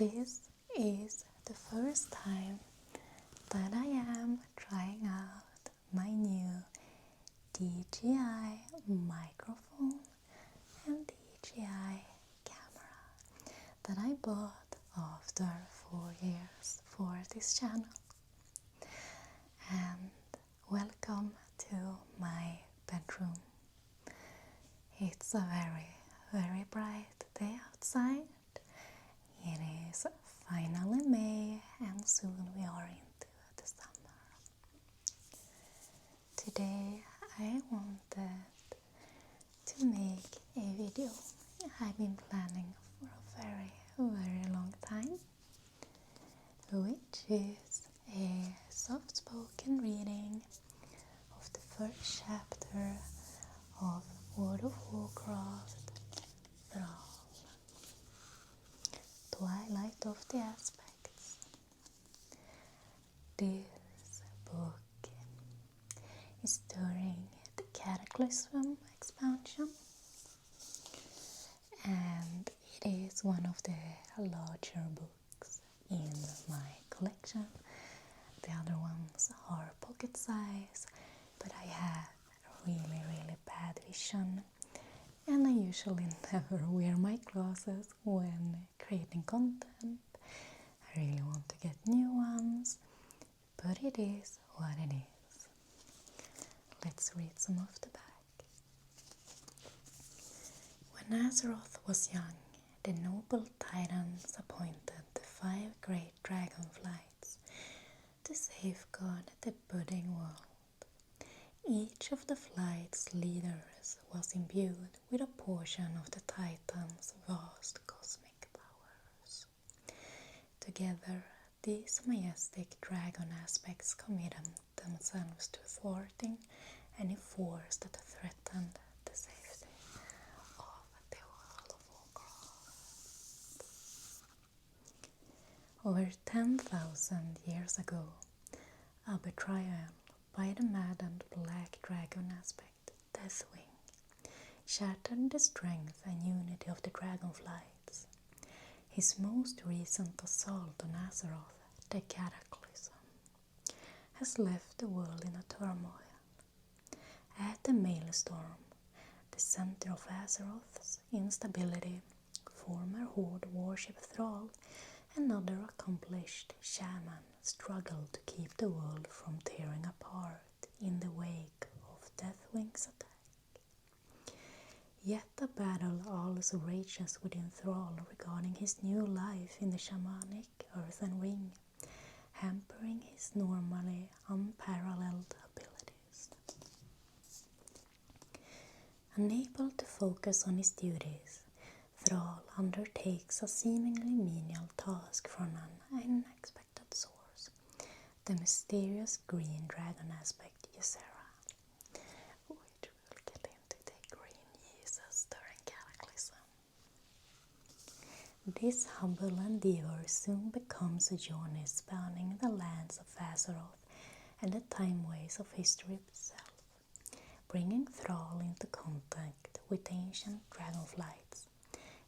This is the first time that I am trying out my new DJI microphone and DJI camera that I bought after 4 years for this channel. And welcome to my bedroom. It's a very bright day outside. It is finally May and soon we are into the summer. Today I wanted to make a video I've been planning for a very long time, which is a soft-spoken reading of the first chapter of World of Warcraft Thrall Twilight of the Aspects. This book is during the Cataclysm expansion, and it is one of the larger books in my collection. The other ones are pocket size, but I have really bad vision, and I usually never wear my glasses when creating content. I really want to get new ones, but it is what it is. Let's read some of the back. When Azeroth was young, the noble titans appointed the 5 great dragonflights to safeguard the budding world. Each of the flight's leaders was imbued with a portion of the Titan's vast cosmic powers. Together, these majestic dragon aspects committed themselves to thwarting any force that threatened the safety of the World of Warcraft. Over 10,000 years ago, a betrayal by the maddened black dragon aspect, Deathwing, shattered the strength and unity of the dragonflights. His most recent assault on Azeroth, the Cataclysm, has left the world in a turmoil. At the Maelstrom, the center of Azeroth's instability, former Horde warship Thrall and other accomplished shaman struggled to keep the world from tearing apart in the wake of Deathwing's attack. Yet a battle also rages within Thrall regarding his new life in the shamanic earthen ring, hampering his normally unparalleled abilities. Unable to focus on his duties, Thrall undertakes a seemingly menial task from an unexpected source, the mysterious green dragon aspect Ysera, which we'll get into the green Jesus during Cataclysm. This humble endeavor soon becomes a journey spanning the lands of Azeroth and the timeways of history itself, bringing Thrall into contact with ancient dragonflights.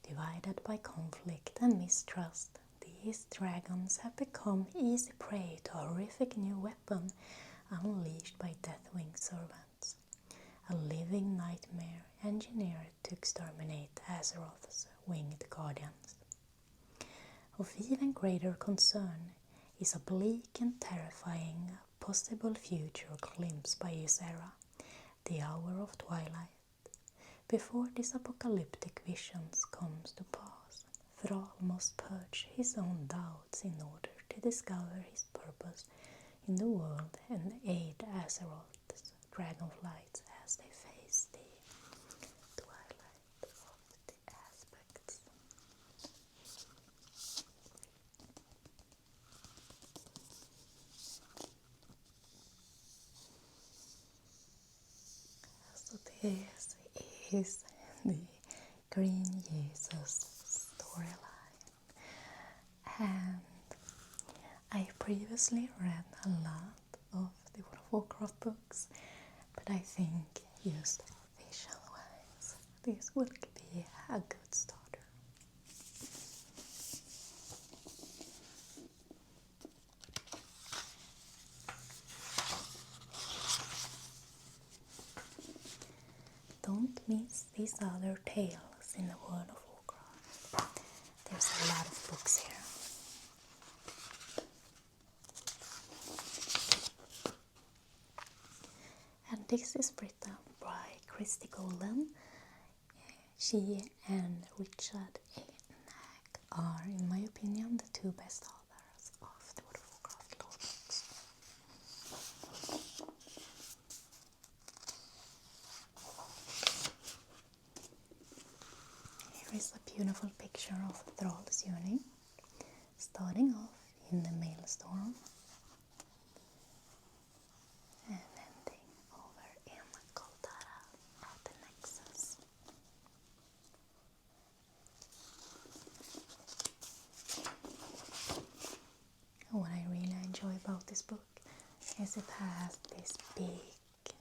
Divided by conflict and mistrust, these dragons have become easy prey to a horrific new weapon unleashed by Deathwing's servants, a living nightmare engineered to exterminate Azeroth's winged guardians. Of even greater concern is a bleak and terrifying possible future glimpsed by Ysera, the Hour of Twilight. Before this apocalyptic visions comes to pass, Thrall must purge his own doubts in order to discover his purpose in the world and aid Azeroth's dragonflights as they face the Twilight of the Aspects. So this is the Green Jesus storyline, and I previously read a lot of the World of Warcraft books, but I think just visual-wise this will be a good starter. these other tales in the World of Warcraft. There's a lot of books here. And this is written by Christie Golden. She and Richard A. Nack are, in my opinion, the two best authors of the World of Warcraft lore books. Here is a beautiful picture of Thrall's journey, starting off in the Maelstrom and ending over in Caldara at the Nexus. What I really enjoy about this book is it has this big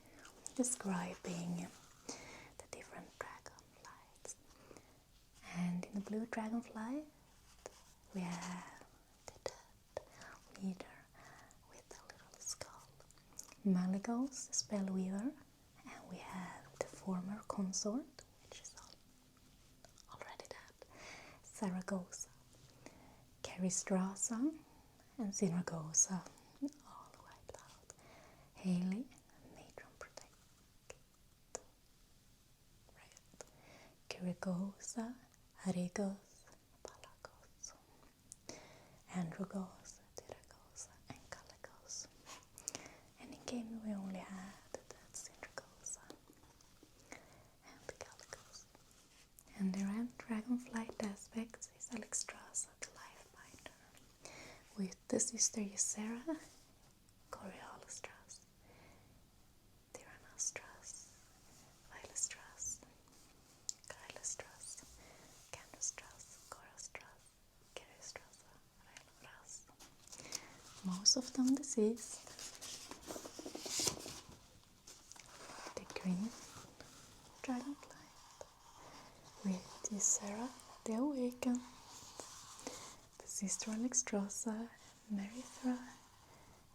describing the different dragonflights. And in the blue dragonflight we have the dead leader with a little skull. Malygos, the spellweaver, and we have the former consort, which is already dead, Zaragoza, Caristrasa, and Zaragoza, all wiped out. Haley, matron protect. Right. Kirigosa, Arigos, Palagos, Androgos, Tyragos, and Caligos. And in game we only had that Zaragoza and Caligos. And the red dragonflight aspects is Alexstrasza, the Lifebinder, with the sister Ysera, Coriolanstrass, Tyrannastras, Vilestras, Kylestras, Candrastras, Corastras, Keristrasa, Railras. Most of them deceased. The green dragonflight with Ysera, the Awakened, the sister Alexstrasza, Merithra,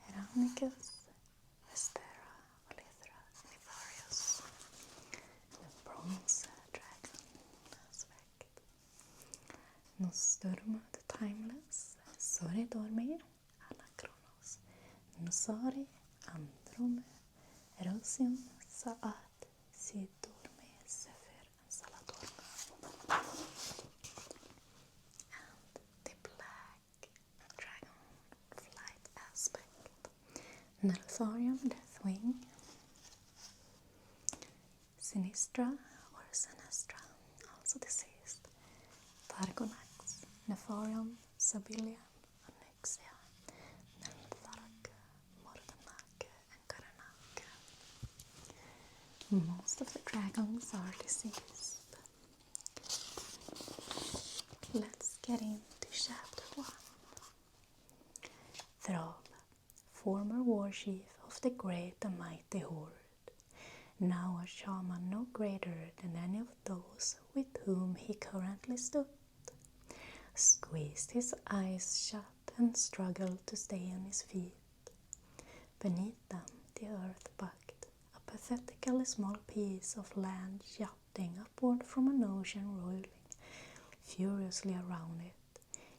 Eranicus, Vestera, Valithra, Nefarius, the bronze dragon aspect, Nosturma, the Timeless, Soridormir, Anachronos, Nosari, Androme, Erosium, Saat, Sidorme, Zephyr, and Saladorma. And the black dragonflight aspect, Neltharium, Deathwing, Sinistra or Sinestra, also deceased, Targonax, Nefarium, Sabilian, Onyxia, Neltharak, Mordanak, and Karanak. Most of the dragons are deceased. Let's get into chapter 1. Thrall, former warchief of the great and mighty horde, now a shaman no greater than any of those with whom he currently stood, squeezed his eyes shut and struggled to stay on his feet. Beneath them the earth bucked, a pathetically small piece of land jutting upward from an ocean rolling furiously around it,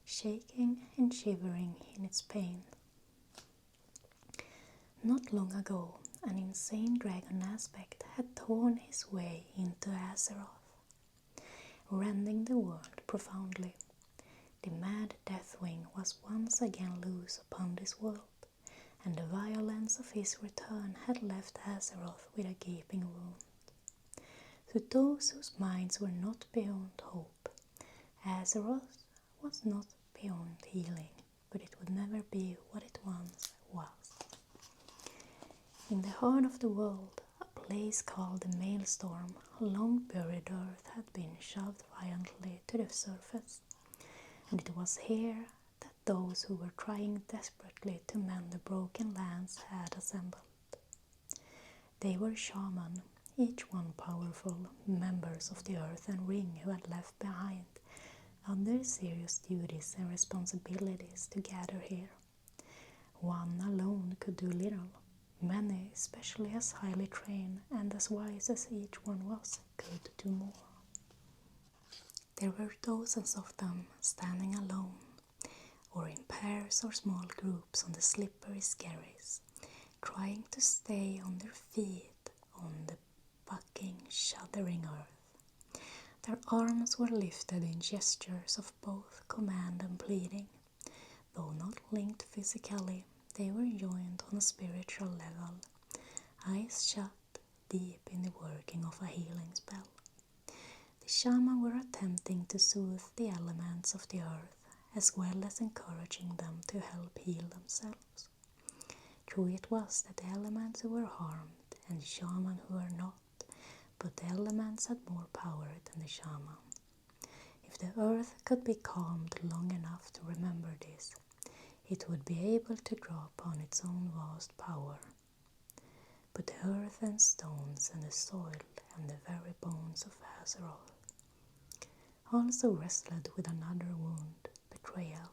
shaking and shivering in its pain. Not long ago, an insane dragon aspect had torn his way into Azeroth, rending the world profoundly. The mad Deathwing was once again loose upon this world, and the violence of his return had left Azeroth with a gaping wound. To those whose minds were not beyond hope, Azeroth was not beyond healing, but it would never be what it once was. In the heart of the world, a place called the Maelstrom, long buried earth had been shoved violently to the surface, and it was here that those who were trying desperately to mend the broken lands had assembled. They were shamans, each one powerful, members of the Earthen Ring who had left behind other serious duties and responsibilities to gather here. One alone could do little, Many, especially as highly trained and as wise as each one was, could do more. There were dozens of them standing alone, or in pairs or small groups on the slippery skerries, trying to stay on their feet on the bucking, shuddering earth. Their arms were lifted in gestures of both command and pleading. Though not linked physically, they were joined on a spiritual level, eyes shut, deep in the working of a healing spell. The shaman were attempting to soothe the elements of the earth, as well as encouraging them to help heal themselves. True it was that the elements were harmed and the shaman who were not, but the elements had more power than the shaman. If the earth could be calmed long enough to remember this, it would be able to draw upon its own vast power. But the earth and stones and the soil and the very bones of Azeroth also wrestled with another wound, betrayal.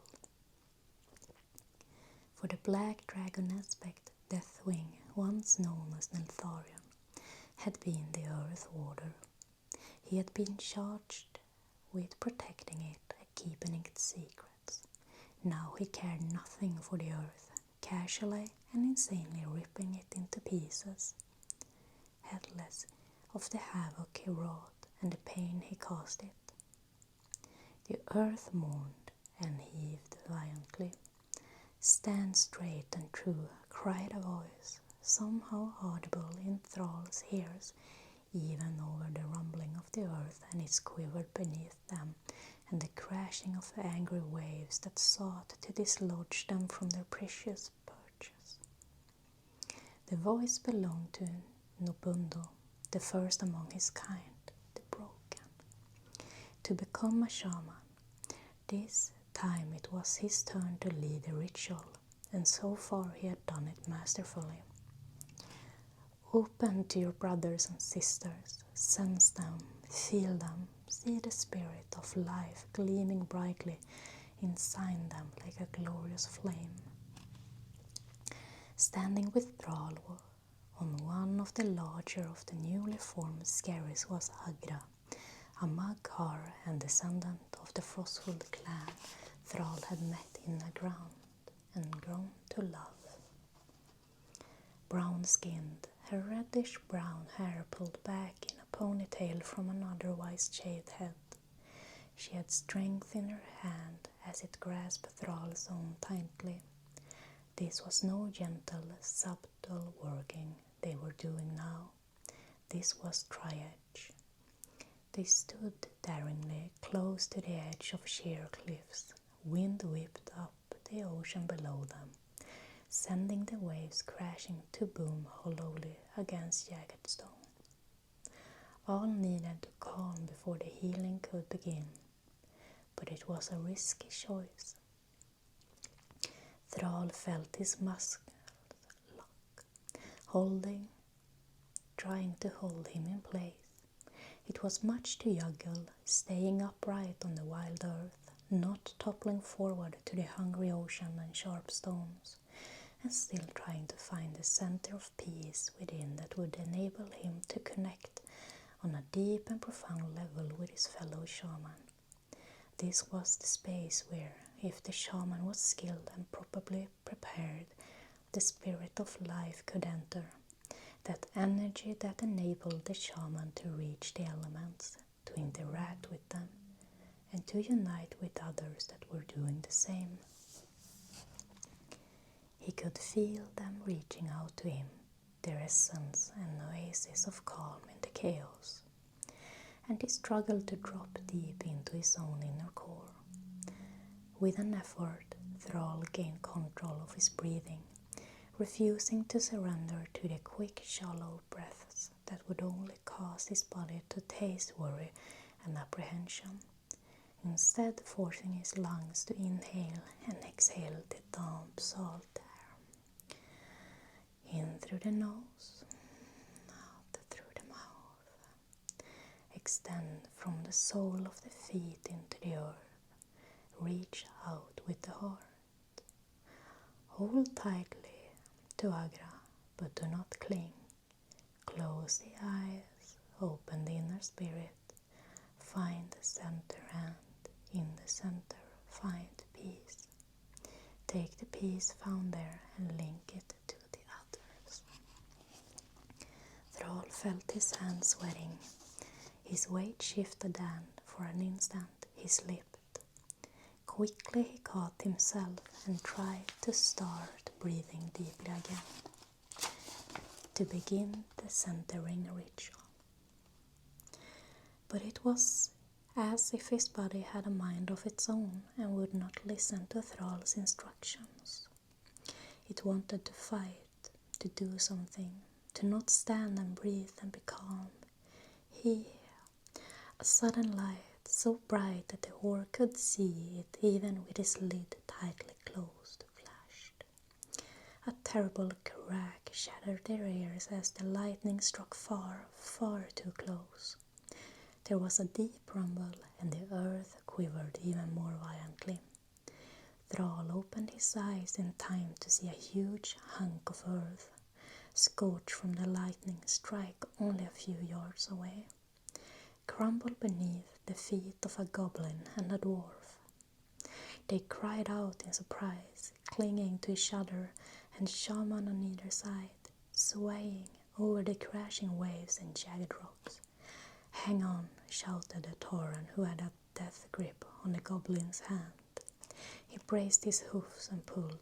For the black dragon aspect, Deathwing, once known as Neltharion, had been the Earth Warder. He had been charged with protecting it and keeping its secrets. Now he cared nothing for the earth, casually and insanely ripping it into pieces, heedless of the havoc he wrought and the pain he caused it. The earth mourned and heaved violently. "Stand straight and true," cried a voice, somehow audible in Thrall's ears, even over the rumbling of the earth and its quivered beneath them, and the crashing of angry waves that sought to dislodge them from their precious perches. The voice belonged to Nubundo, the first among his kind, the broken. To become a shaman, this time it was his turn to lead the ritual, and so far he had done it masterfully. Open to your brothers and sisters, sense them, feel them, see the spirit of life gleaming brightly inside them like a glorious flame. Standing with Thrall on one of the larger of the newly formed skerries was Agra, a Mag'har and descendant of the Frostwood clan Thrall had met in the ground and grown to love. Brown-skinned, her reddish-brown hair pulled back in a ponytail from an otherwise shaved head. She had strength in her hand as it grasped Thrall's own tightly. This was no gentle, subtle working they were doing now. This was triage. They stood daringly close to the edge of sheer cliffs. Wind whipped up the ocean below them, sending the waves crashing to boom hollowly against jagged stone. All needed to calm before the healing could begin, but it was a risky choice. Thrall felt his muscles lock, trying to hold him in place. It was much to juggle, staying upright on the wild earth, not toppling forward to the hungry ocean and sharp stones, and still trying to find the center of peace within that would enable him to connect on a deep and profound level with his fellow shaman. This was the space where, if the shaman was skilled and properly prepared, the spirit of life could enter, that energy that enabled the shaman to reach the elements, to interact with them, and to unite with others that were doing the same. He could feel them reaching out to him, their essence an oasis of calm in the chaos, and he struggled to drop deep into his own inner core. With an effort, Thrall gained control of his breathing, refusing to surrender to the quick, shallow breaths that would only cause his body to taste worry and apprehension, instead forcing his lungs to inhale and exhale the damp, salt air. In through the nose, out through the mouth. Extend from the sole of the feet into the earth. Reach out with the heart. Hold tightly to Agra, but do not cling. Close the eyes, open the inner spirit, find the center, and in the center find peace. Take the peace found there and link it to the others. Thrall felt his hands sweating. His weight shifted and, for an instant, he slipped. Quickly he caught himself and tried to start breathing deeply again, to begin the centering ritual. But it was as if his body had a mind of its own and would not listen to Thrall's instructions. It wanted to fight, to do something, to not stand and breathe and be calm. A sudden light, so bright that the orc could see it even with his lid tightly closed, flashed. A terrible crack shattered their ears as the lightning struck far, far too close. There was a deep rumble, and the earth quivered even more violently. Thrall opened his eyes in time to see a huge hunk of earth, scorched from the lightning strike only a few yards away, crumble beneath the feet of a goblin and a dwarf. They cried out in surprise, clinging to each other, and shaman on either side, swaying over the crashing waves and jagged rocks. "Hang on," shouted the Tauren, who had a death grip on the goblin's hand. He braced his hoofs and pulled.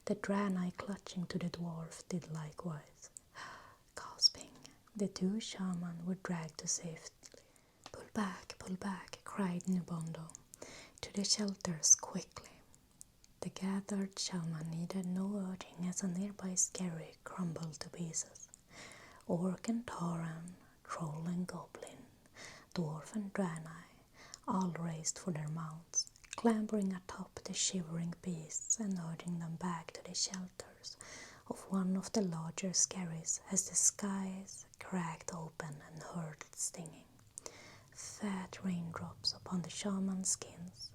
The Draenei clutching to the dwarf did likewise. Gasping, the two shaman were dragged to safety. Pull back," cried Nubondo. "To the shelters, quickly." The gathered shaman needed no urging as a nearby skerry crumbled to pieces. Orc and Tauren, troll and goblin, dwarf and Draenei, all raced for their mounts, clambering atop the shivering beasts and urging them back to the shelters of one of the larger skerries as the skies cracked open and hurled stinging fat raindrops upon the shaman's skins.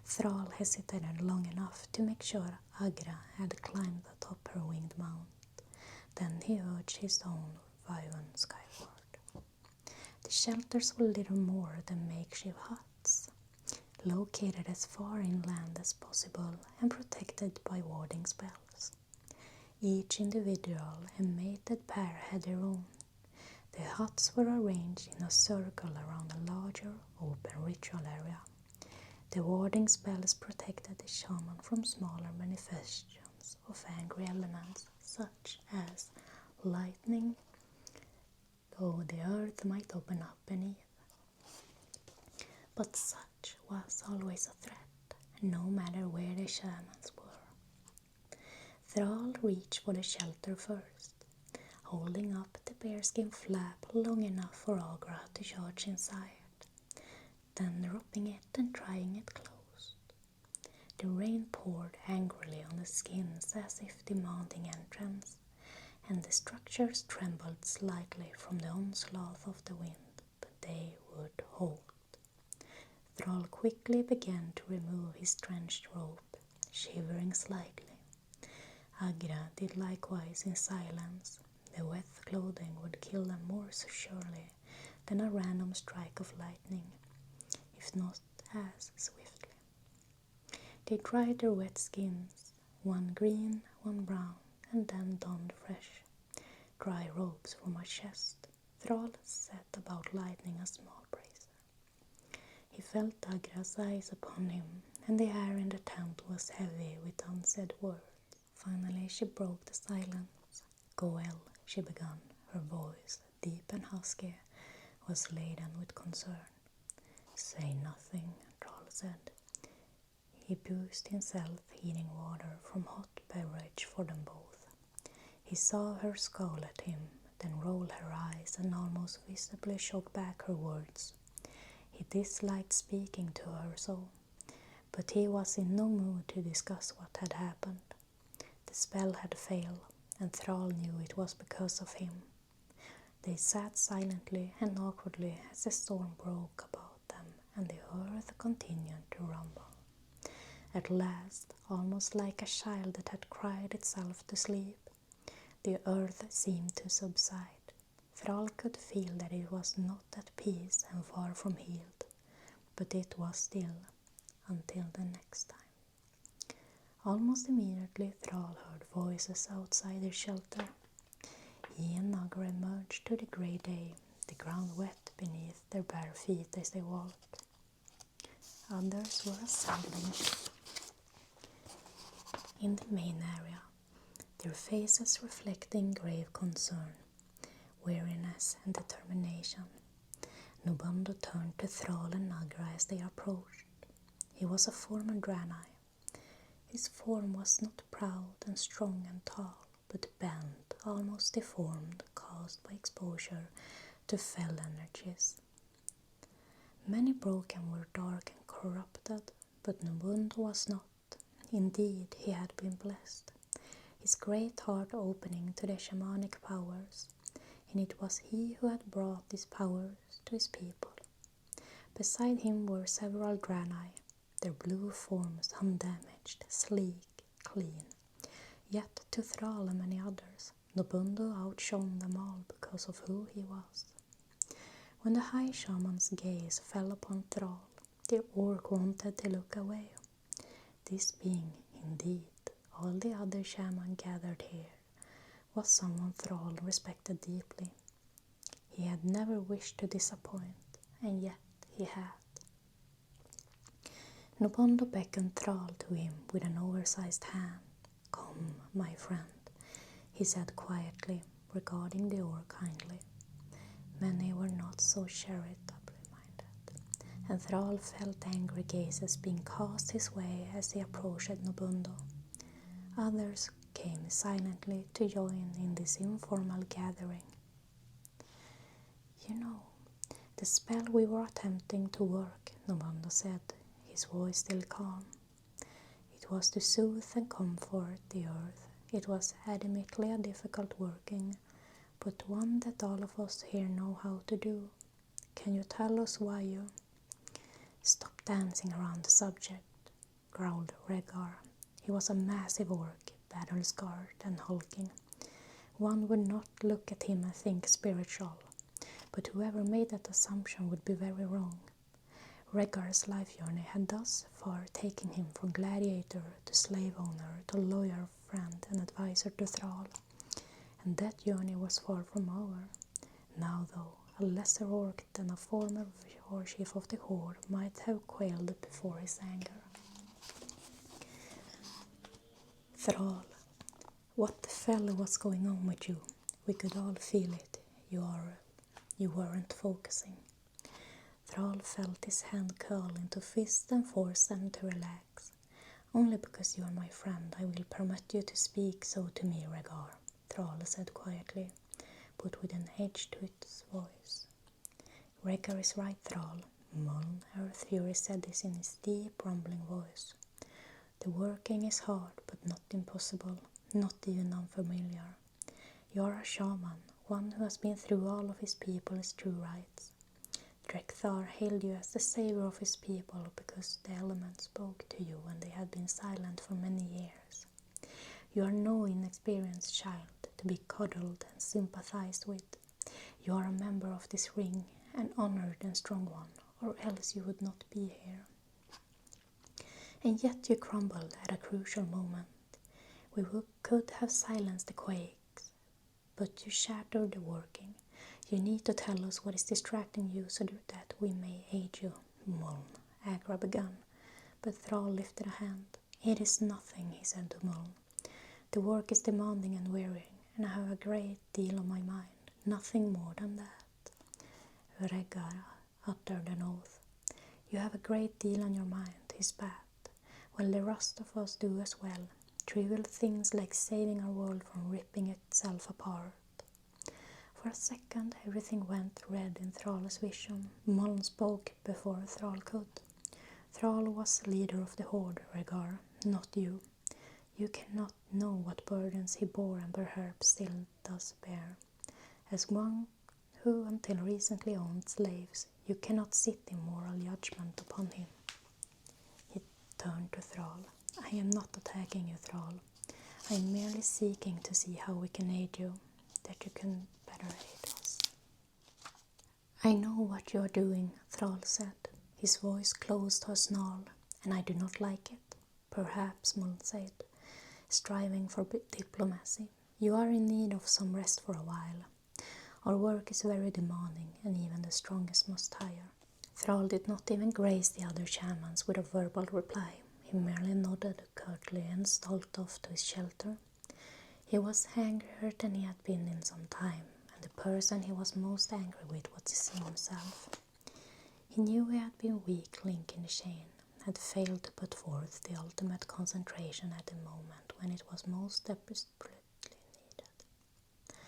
Thrall hesitated long enough to make sure Agra had climbed atop her winged mount. Then he urged his own wyvern skyward. The shelters were little more than makeshift huts, located as far inland as possible and protected by warding spells. Each individual and mated pair had their own. The huts were arranged in a circle around a larger, open ritual area. The warding spells protected the shaman from smaller manifestations of angry elements, such as lightning, though the earth might open up beneath. But such was always a threat, no matter where the shamans were. Thrall reached for the shelter first, holding up the bearskin flap long enough for Agra to charge inside, then dropping it and trying it closed. The rain poured angrily on the skins as if demanding entrance, and the structures trembled slightly from the onslaught of the wind, but they would hold. Thrall quickly began to remove his drenched robe, shivering slightly. Agra did likewise in silence. The wet clothing would kill them more surely than a random strike of lightning, if not as swiftly. They dried their wet skins, one green, one brown, and then donned fresh, dry robes from a chest. Thrall set about lighting a small brazier. He felt Agra's eyes upon him, and the air in the tent was heavy with unsaid words. Finally she broke the silence. "Goel," she began. Her voice, deep and husky, was laden with concern. "Say nothing," Thrall said. He busied himself heating water from hot beverage for them both. He saw her scowl at him, then roll her eyes and almost visibly choke back her words. He disliked speaking to her so, but he was in no mood to discuss what had happened. The spell had failed, and Thrall knew it was because of him. They sat silently and awkwardly as the storm broke about them and the earth continued to rumble. At last, almost like a child that had cried itself to sleep, The earth seemed to subside. Thrall could feel that it was not at peace and far from healed, but it was still, until the next time. Almost immediately Thrall heard voices outside their shelter. He and Nagra emerged to the grey day, the ground wet beneath their bare feet as they walked. Others were assembling in the main area, their faces reflecting grave concern, weariness and determination. Nubondo turned to Thrall and Nagra as they approached. He was a former Draenei. His form was not proud and strong and tall, but bent, almost deformed, caused by exposure to fell energies. Many broken were dark and corrupted, but Nubondo was not. Indeed, he had been blessed, his great heart opening to the shamanic powers, and it was he who had brought these powers to his people. Beside him were several Draenei, their blue forms undamaged, sleek, clean. Yet to Thrall and many others, Nubondo outshone them all because of who he was. When the high shaman's gaze fell upon Thrall, the orc wanted to look away. This being, indeed, all the other shaman gathered here, was someone Thrall respected deeply. He had never wished to disappoint, and yet he had. Nubondo beckoned Thrall to him with an oversized hand. "Come, my friend," he said quietly, regarding the orc kindly. Many were not so charitably-minded, and Thrall felt angry gazes being cast his way as he approached Nubondo. Others came silently to join in this informal gathering. "You know, the spell we were attempting to work," Nubondo said, his voice still calm. "It was to soothe and comfort the earth. It was admittedly a difficult working, but one that all of us here know how to do. Can you tell us why you—" "Stop dancing around the subject," growled Rhaegar. He was a massive orc, battle-scarred and hulking. One would not look at him and think spiritual, but whoever made that assumption would be very wrong. Rhaegar's life journey had thus far taken him from gladiator to slave owner to loyal friend and advisor to Thrall, and that journey was far from over. Now, though, a lesser orc than a former warchief of the Horde might have quailed before his anger. "Thrall, what the fell was going on with you? We could all feel it. You weren't focusing." Thrall felt his hand curl into fist and forced them to relax. "Only because you are my friend, I will permit you to speak so to me, Rhaegar," Thrall said quietly, but with an edge to his voice. "Rhaegar is right, Thrall." Muln, Earth Fury, said this in his deep, rumbling voice. "The working is hard, but not impossible, not even unfamiliar. You are a shaman, one who has been through all of his people's true rites. Drekthar hailed you as the savior of his people because the elements spoke to you when they had been silent for many years. You are no inexperienced child to be coddled and sympathized with. You are a member of this ring, an honored and strong one, or else you would not be here. And yet you crumbled at a crucial moment. We could have silenced the quakes, but you shattered the working. You need to tell us what is distracting you so that we may aid you." Muln, Agra began, but Thrall lifted a hand. "It is nothing," he said to Muln. "The work is demanding and wearying, and I have a great deal on my mind. Nothing more than that." Rhaegar uttered an oath. "You have a great deal on your mind," he spat. "Well, the rest of us do as well. Trivial things like saving our world from ripping itself apart." For a second, everything went red in Thrall's vision. Muln spoke before Thrall could. "Thrall was leader of the Horde, Rhaegar, not you. You cannot know what burdens he bore and perhaps still does bear. As one who until recently owned slaves, you cannot sit in moral judgment upon him." He turned to Thrall. "I am not attacking you, Thrall. I'm merely seeking to see how we can aid you, that you can better aid us. I know what you are doing, Thrall said, his voice close to a snarl, and I do not like it. Perhaps, Mullen said, striving for diplomacy. You are in need of some rest for a while. Our work is very demanding, and even the strongest must tire. Thrall did not even grace the other shamans with a verbal reply. He merely nodded curtly and stalked off to his shelter. He was angrier than he had been in some time, and the person he was most angry with was himself. He knew he had been a weak link in the chain, had failed to put forth the ultimate concentration at the moment when it was most desperately needed.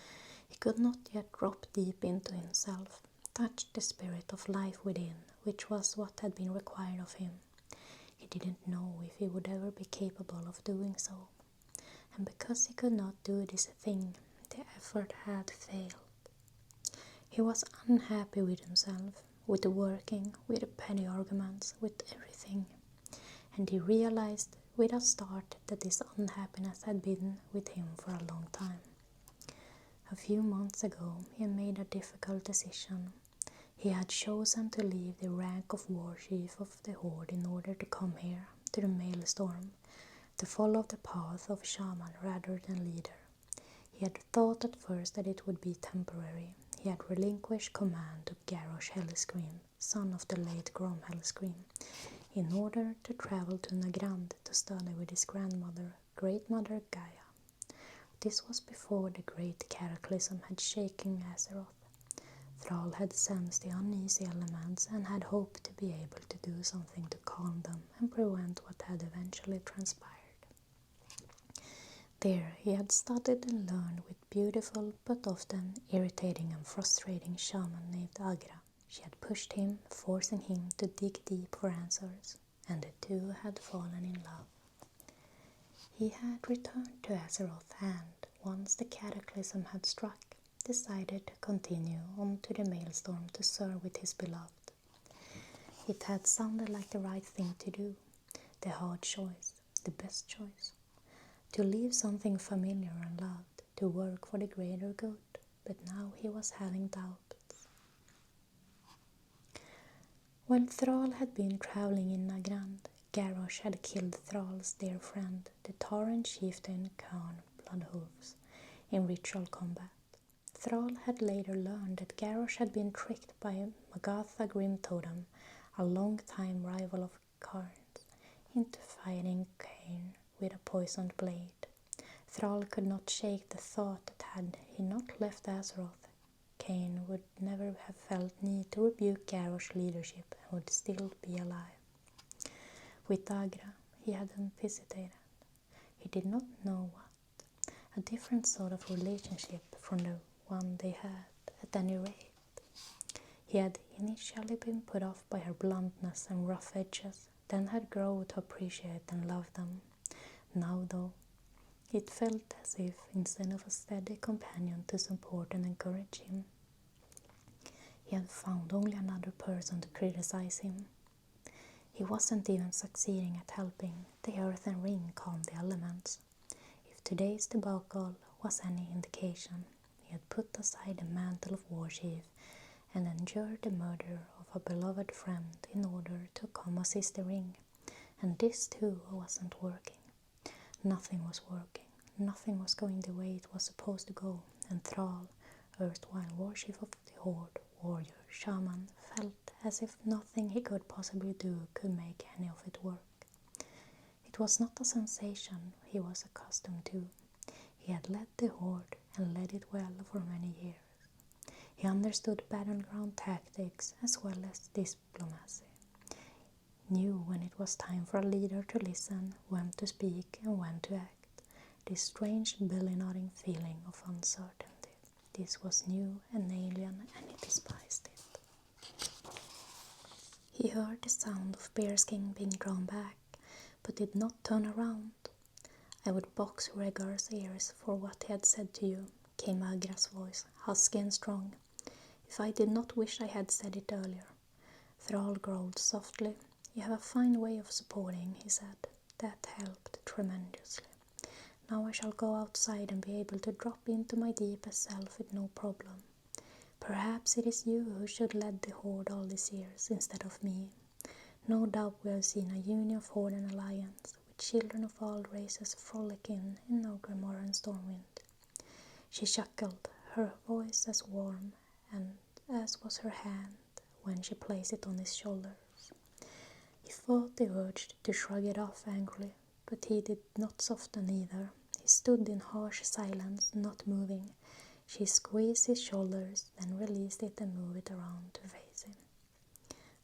He could not yet drop deep into himself, touch the spirit of life within, which was what had been required of him. He didn't know if he would ever be capable of doing so, and because he could not do this thing, the effort had failed. He was unhappy with himself, with the working, with the petty arguments, with everything, and he realized with a start that this unhappiness had been with him for a long time. A few months ago he made a difficult decision. He had chosen to leave the rank of war chief of the Horde in order to come here, to the Maelstrom, to follow the path of shaman rather than leader. He had thought at first that it would be temporary. He had relinquished command to Garrosh Hellscream, son of the late Grom Hellscream, in order to travel to Nagrand to study with his grandmother, Great Mother Gaia. This was before the great cataclysm had shaken Azeroth. Thrall had sensed the uneasy elements and had hoped to be able to do something to calm them and prevent what had eventually transpired. There he had studied and learned with beautiful but often irritating and frustrating shaman named Agra. She had pushed him, forcing him to dig deep for answers, and the two had fallen in love. He had returned to Azeroth and, once the cataclysm had struck, decided to continue on to the Maelstrom to serve with his beloved. It had sounded like the right thing to do, the hard choice, the best choice. To leave something familiar and loved, to work for the greater good, but now he was having doubts. While Thrall had been traveling in Nagrand, Garrosh had killed Thrall's dear friend, the Tauren chieftain Khan Bloodhooves, in ritual combat. Thrall had later learned that Garrosh had been tricked by Magatha Grimtotem, a long-time rival of Khan's, into fighting Kane with a poisoned blade. Thrall could not shake the thought that had he not left Azeroth, Kane would never have felt need to rebuke Garrosh's leadership and would still be alive. With Agra, he hadn't hesitated. He did not know what. A different sort of relationship from the one they had, at any rate. He had initially been put off by her bluntness and rough edges, then had grown to appreciate and love them. Now, though, it felt as if, instead of a steady companion to support and encourage him, he had found only another person to criticize him. He wasn't even succeeding at helping the earth and ring calm the elements. If today's debacle was any indication, he had put aside the mantle of war chief and endured the murder of a beloved friend in order to come assist the ring. And this too wasn't working. Nothing was working. Nothing was going the way it was supposed to go, and Thrall, erstwhile war chief of the Horde, warrior, shaman, felt as if nothing he could possibly do could make any of it work. It was not a sensation he was accustomed to. He had led the Horde and led it well for many years. He understood battleground tactics as well as diplomacy. Knew when it was time for a leader to listen, when to speak and when to act. This strange belly-nodding feeling of uncertainty. This was new and alien, and he despised it. He heard the sound of bearskin being drawn back, but did not turn around. I would box Rhaegar's ears for what he had said to you, came Agra's voice, husky and strong. If I did not wish I had said it earlier. Thrall growled softly. You have a fine way of supporting, he said. That helped tremendously. Now I shall go outside and be able to drop into my deepest self with no problem. Perhaps it is you who should lead the horde all these years instead of me. No doubt we have seen a union of horde and alliance, with children of all races frolicking in no Grimoire and Stormwind. She chuckled, her voice as warm and as was her hand when she placed it on his shoulders. He fought the urge to shrug it off angrily, but he did not soften either. He stood in harsh silence, not moving. She squeezed his shoulders, then released it and moved it around to face him.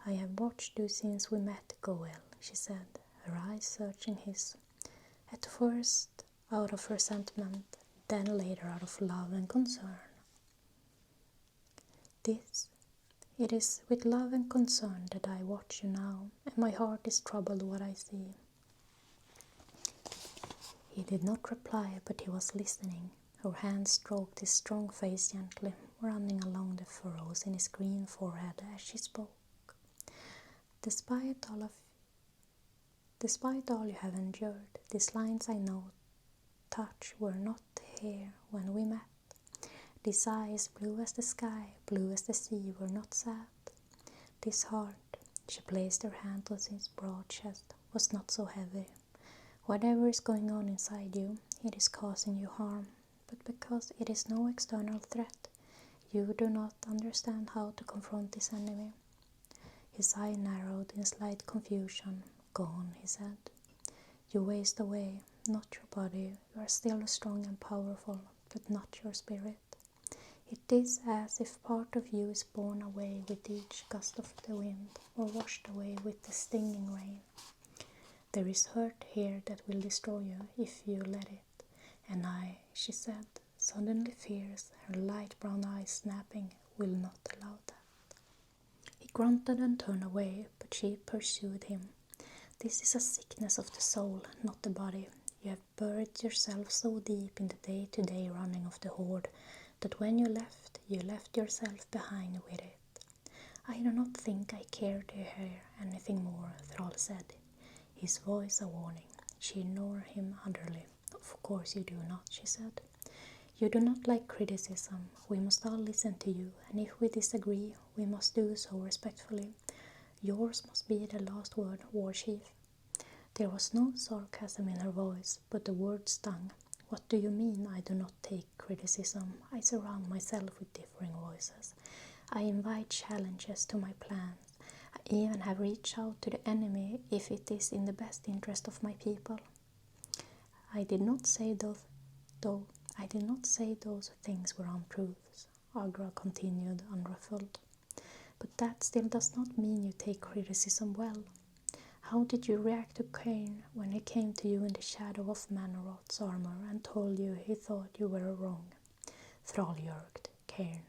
I have watched you since we met, Goel, she said, her eyes searching his. At first out of resentment, then later out of love and concern. It is with love and concern that I watch you now, and my heart is troubled what I see. He did not reply, but he was listening. Her hand stroked his strong face gently, running along the furrows in his green forehead as she spoke. Despite all you have endured, these lines I know touch were not here when we met. These eyes, blue as the sky, blue as the sea, were not sad. This heart, she placed her hand on his broad chest, was not so heavy. Whatever is going on inside you, it is causing you harm, but because it is no external threat, you do not understand how to confront this enemy. His eye narrowed in slight confusion. Gone, he said. You waste away, not your body. You are still strong and powerful, but not your spirit. It is as if part of you is borne away with each gust of the wind, or washed away with the stinging rain. There is hurt here that will destroy you if you let it. And I, she said, suddenly fierce, her light brown eyes snapping, will not allow that. He grunted and turned away, but she pursued him. This is a sickness of the soul, not the body. You have buried yourself so deep in the day-to-day running of the horde that when you left yourself behind with it. I do not think I care to hear anything more, Thrall said, his voice a warning. She ignored him utterly. Of course you do not, she said. You do not like criticism. We must all listen to you, and if we disagree, we must do so respectfully. Yours must be the last word, War Chief. There was no sarcasm in her voice, but the words stung. What do you mean I do not take criticism? I surround myself with differing voices. I invite challenges to my plans. I even have reached out to the enemy if it is in the best interest of my people. I did not say those things were untruths, Agra continued unruffled. But that still does not mean you take criticism well. How did you react to Cain when he came to you in the shadow of Manoroth's armor and told you he thought you were wrong? Thrall yerked. Cain.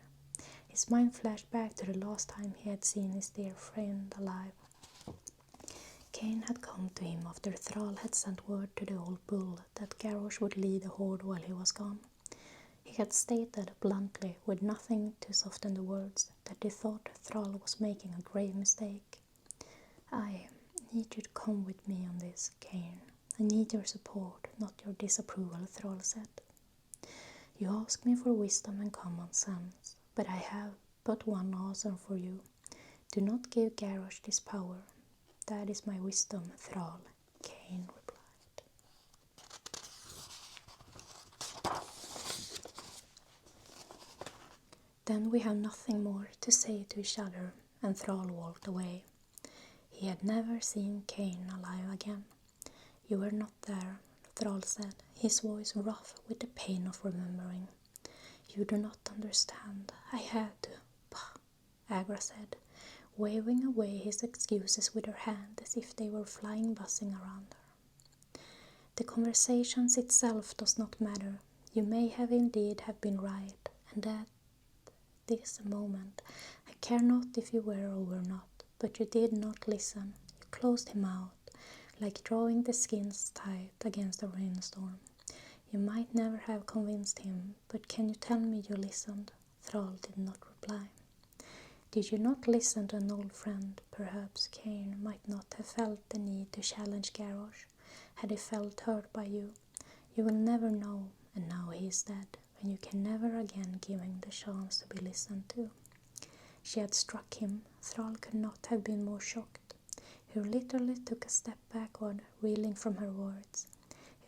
His mind flashed back to the last time he had seen his dear friend alive. Cain had come to him after Thrall had sent word to the old bull that Garrosh would lead the horde while he was gone. He had stated bluntly, with nothing to soften the words, that he thought Thrall was making a grave mistake. I need you to come with me on this, Cain. I need your support, not your disapproval, Thrall said. You ask me for wisdom and common sense, but I have but one answer for you. Do not give Garrosh this power. That is my wisdom, Thrall, Cain replied. Then we have nothing more to say to each other, and Thrall walked away. He had never seen Cain alive again. You were not there, Thrall said, his voice rough with the pain of remembering. You do not understand. I had to. Bah, Agra said, waving away his excuses with her hand as if they were flying buzzing around her. The conversations itself does not matter. You may have indeed have been right, and at this moment I care not if you were or were not. But you did not listen. You closed him out, like drawing the skins tight against a rainstorm. You might never have convinced him, but can you tell me you listened? Thrall did not reply. Did you not listen to an old friend? Perhaps Cain might not have felt the need to challenge Garrosh, had he felt hurt by you. You will never know, and now he is dead, and you can never again give him the chance to be listened to. She had struck him. Thrall could not have been more shocked. He literally took a step backward, reeling from her words.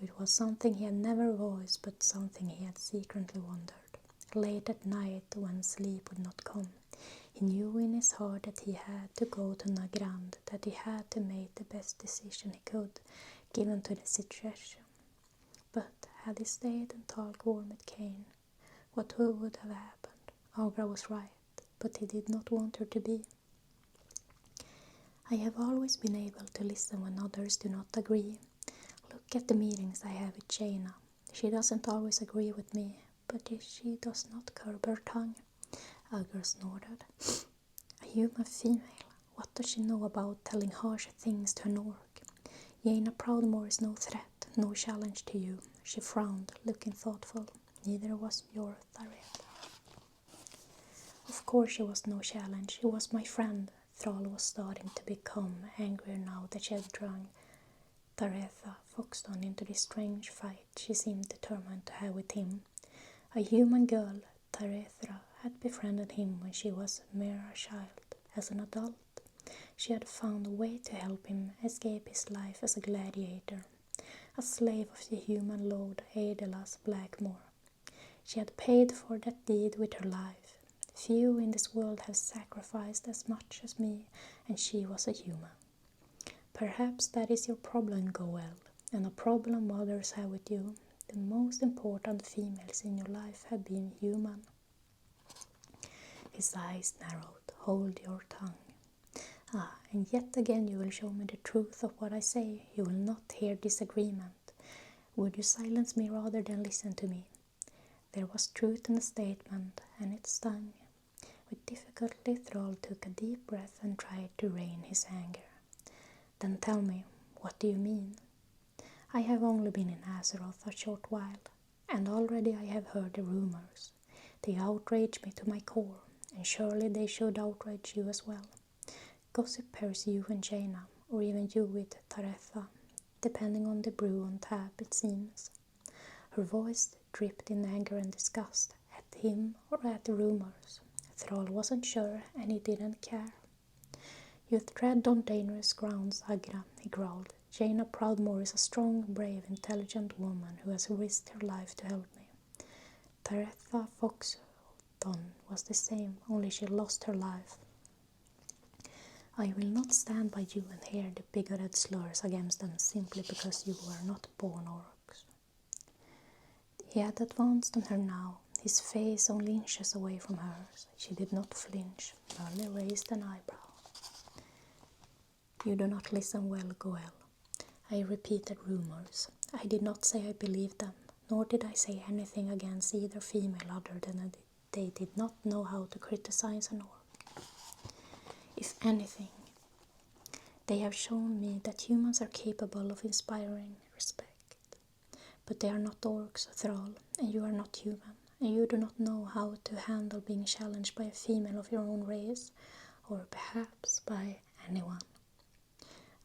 It was something he had never voiced, but something he had secretly wondered. Late at night, when sleep would not come, he knew in his heart that he had to go to Nagrand, that he had to make the best decision he could, given to the situation. But had he stayed and talked warm with Cain, what would have happened? Agra was right, but he did not want her to be. I have always been able to listen when others do not agree. Look at the meetings I have with Jaina. She doesn't always agree with me, but she does not curb her tongue. Agra snorted. A human female. What does she know about telling harsh things to an orc? Jaina Proudmoore is no threat, no challenge to you. She frowned, looking thoughtful. Neither was your Thareth. Of course she was no challenge. She was my friend. Thrall was starting to become angrier now that she had drawn Taretha Foxton into this strange fight she seemed determined to have with him. A human girl, Tarethra, had befriended him when she was a mere child. As an adult, she had found a way to help him escape his life as a gladiator, a slave of the human lord Aedelas Blackmore. She had paid for that deed with her life. Few in this world have sacrificed as much as me, and she was a human. Perhaps that is your problem, Goel, and a problem others have with you. The most important females in your life have been human. His eyes narrowed. Hold your tongue. Ah, and yet again you will show me the truth of what I say. You will not hear disagreement. Would you silence me rather than listen to me? There was truth in the statement, and it stung. With difficulty, Thrall took a deep breath and tried to rein his anger. Then tell me, what do you mean? I have only been in Azeroth a short while, and already I have heard the rumors. They outrage me to my core, and surely they should outrage you as well. Gossip pairs you and Jaina, or even you with Taretha, depending on the brew on tap, it seems. Her voice dripped in anger and disgust, at him or at the rumors. Thrall wasn't sure, and he didn't care. You tread on dangerous grounds, Agra, he growled. Jaina Proudmoore is a strong, brave, intelligent woman who has risked her life to help me. Taretha Foxton was the same, only she lost her life. I will not stand by you and hear the bigoted slurs against them simply because you were not born orcs. He had advanced on her now, his face only inches away from hers. She did not flinch, barely raised an eyebrow. You do not listen well, Goel. I repeated rumors. I did not say I believed them, nor did I say anything against either female other than that they did not know how to criticize an orc. If anything, they have shown me that humans are capable of inspiring respect. But they are not orcs, Thrall, and you are not human, and you do not know how to handle being challenged by a female of your own race, or perhaps by anyone.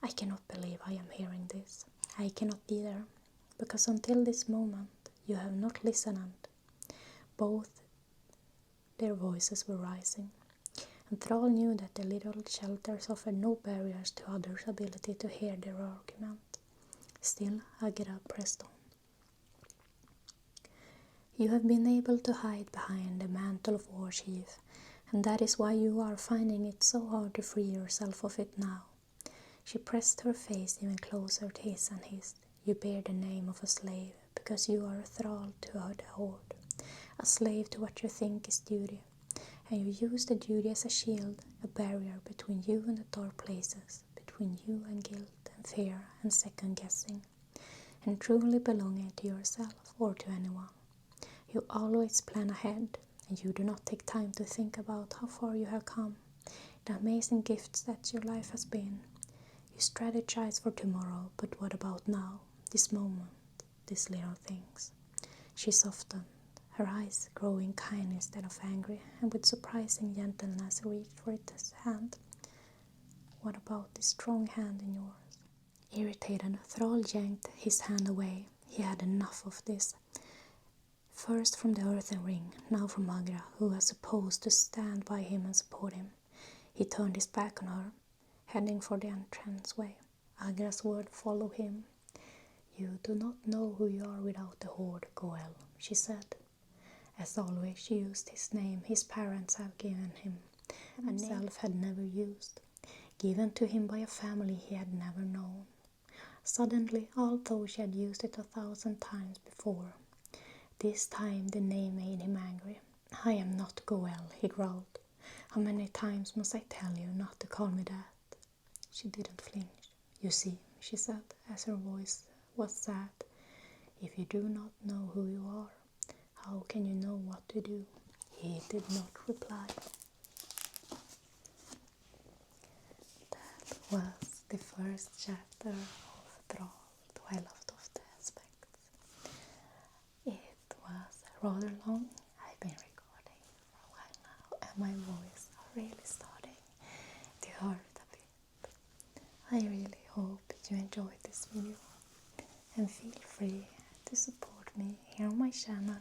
I cannot believe I am hearing this. I cannot either, because until this moment you have not listened. Both their voices were rising, and Thrall knew that the little shelters offered no barriers to others' ability to hear their argument. Still, Agra pressed on. You have been able to hide behind the mantle of War Chief, and that is why you are finding it so hard to free yourself of it now. She pressed her face even closer to his and hissed. You bear the name of a slave, because you are a thrall to the Horde, a slave to what you think is duty, and you use the duty as a shield, a barrier between you and the dark places, between you and guilt and fear and second-guessing, and truly belonging to yourself or to anyone. You always plan ahead, and you do not take time to think about how far you have come, the amazing gifts that your life has been. You strategize for tomorrow, but what about now, this moment, these little things? She softened, her eyes growing kind instead of angry, and with surprising gentleness reached for his hand. What about this strong hand in yours? Irritated, Thrall yanked his hand away. He had enough of this. First from the earthen ring, now from Agra, who was supposed to stand by him and support him. He turned his back on her, heading for the entranceway. Agra's word followed him. "You do not know who you are without the horde, Goel," she said. As always, she used his name his parents had given him, and himself had never used, given to him by a family he had never known. Suddenly, although she had used it 1,000 times before, this time the name made him angry. "I am not Goel," he growled. "How many times must I tell you not to call me that?" She didn't flinch. "You see," she said, as her voice was sad, "if you do not know who you are, how can you know what to do?" He did not reply. That was the first chapter of Thrall Twilight of the Aspects. It was rather long. I've been recording for a while now, and my voice is really starting to hurt a bit. I really hope you enjoyed this video, and feel free to support me here on my channel